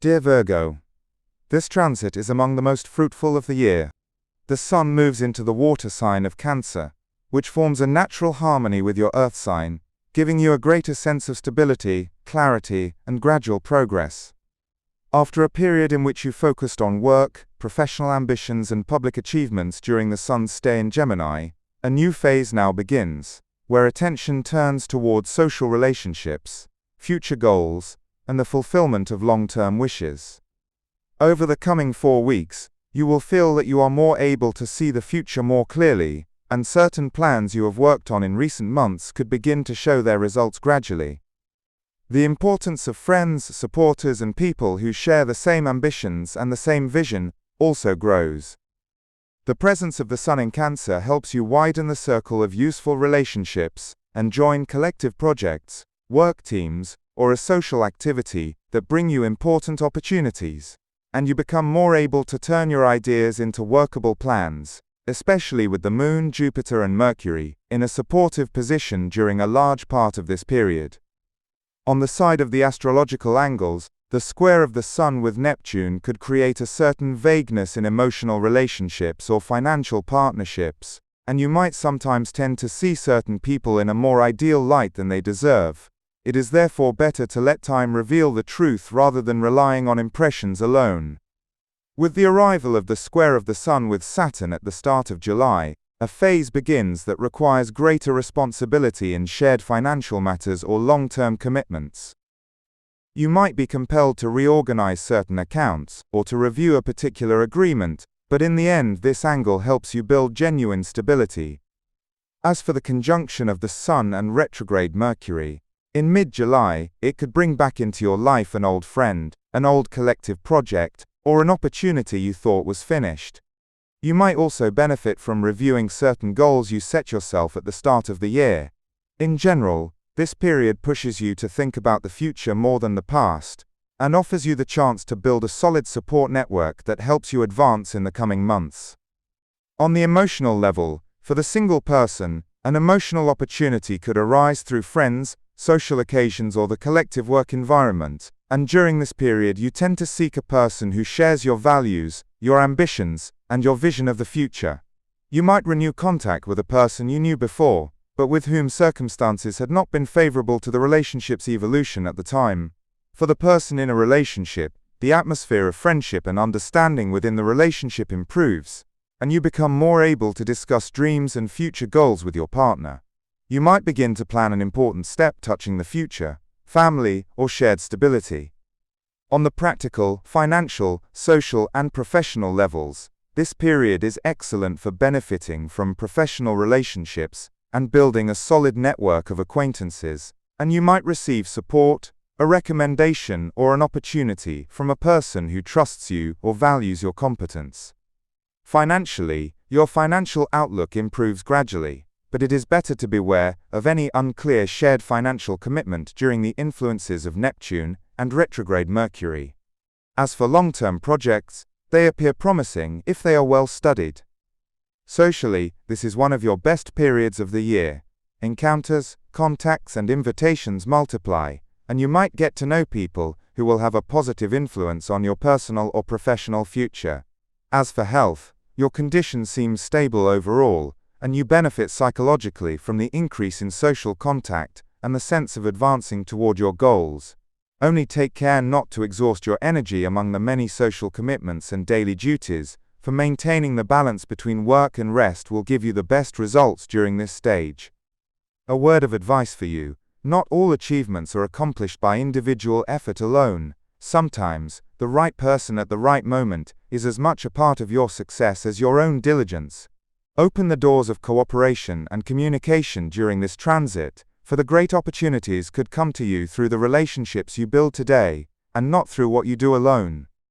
Dear Virgo, this transit is among the most fruitful of the year. The Sun moves into the water sign of Cancer, which forms a natural harmony with your Earth sign, giving you a greater sense of stability, clarity, and gradual progress. After a period in which you focused on work, professional ambitions, and public achievements during the Sun's stay in Gemini, a new phase now begins, where attention turns towards social relationships, future goals, and the fulfillment of long-term wishes. Over the coming 4 weeks, you will feel that you are more able to see the future more clearly, and certain plans you have worked on in recent months could begin to show their results gradually. The importance of friends, supporters, and people who share the same ambitions and the same vision also grows. The presence of the Sun in Cancer helps you widen the circle of useful relationships and join collective projects, work teams, or a social activity that bring you important opportunities, and you become more able to turn your ideas into workable plans, especially with the Moon, Jupiter, and Mercury in a supportive position during a large part of this period. On the side of the astrological angles, the square of the Sun with Neptune could create a certain vagueness in emotional relationships or financial partnerships, and you might sometimes tend to see certain people in a more ideal light than they deserve. It is therefore better to let time reveal the truth rather than relying on impressions alone. With the arrival of the square of the Sun with Saturn at the start of July, a phase begins that requires greater responsibility in shared financial matters or long-term commitments. You might be compelled to reorganize certain accounts, or to review a particular agreement, but in the end this angle helps you build genuine stability. As for the conjunction of the Sun and retrograde Mercury, in mid-July, it could bring back into your life an old friend, an old collective project, or an opportunity you thought was finished. You might also benefit from reviewing certain goals you set yourself at the start of the year. In general, this period pushes you to think about the future more than the past, and offers you the chance to build a solid support network that helps you advance in the coming months. On the emotional level, for the single person, an emotional opportunity could arise through friends, social occasions, or the collective work environment, and during this period you tend to seek a person who shares your values, your ambitions, and your vision of the future. You might renew contact with a person you knew before, but with whom circumstances had not been favorable to the relationship's evolution at the time. For the person in a relationship, the atmosphere of friendship and understanding within the relationship improves, and you become more able to discuss dreams and future goals with your partner. You might begin to plan an important step touching the future, family, or shared stability. On the practical, financial, social, and professional levels, this period is excellent for benefiting from professional relationships and building a solid network of acquaintances, and you might receive support, a recommendation, or an opportunity from a person who trusts you or values your competence. Financially, your financial outlook improves gradually, but it is better to beware of any unclear shared financial commitment during the influences of Neptune and retrograde Mercury. As for long-term projects, they appear promising if they are well studied. Socially, this is one of your best periods of the year. Encounters, contacts, and invitations multiply, and you might get to know people who will have a positive influence on your personal or professional future. As for health, your condition seems stable overall, and you benefit psychologically from the increase in social contact and the sense of advancing toward your goals. Only take care not to exhaust your energy among the many social commitments and daily duties, for maintaining the balance between work and rest will give you the best results during this stage. A word of advice for you: not all achievements are accomplished by individual effort alone. Sometimes, the right person at the right moment is as much a part of your success as your own diligence. Open the doors of cooperation and communication during this transit, for the great opportunities could come to you through the relationships you build today, and not through what you do alone.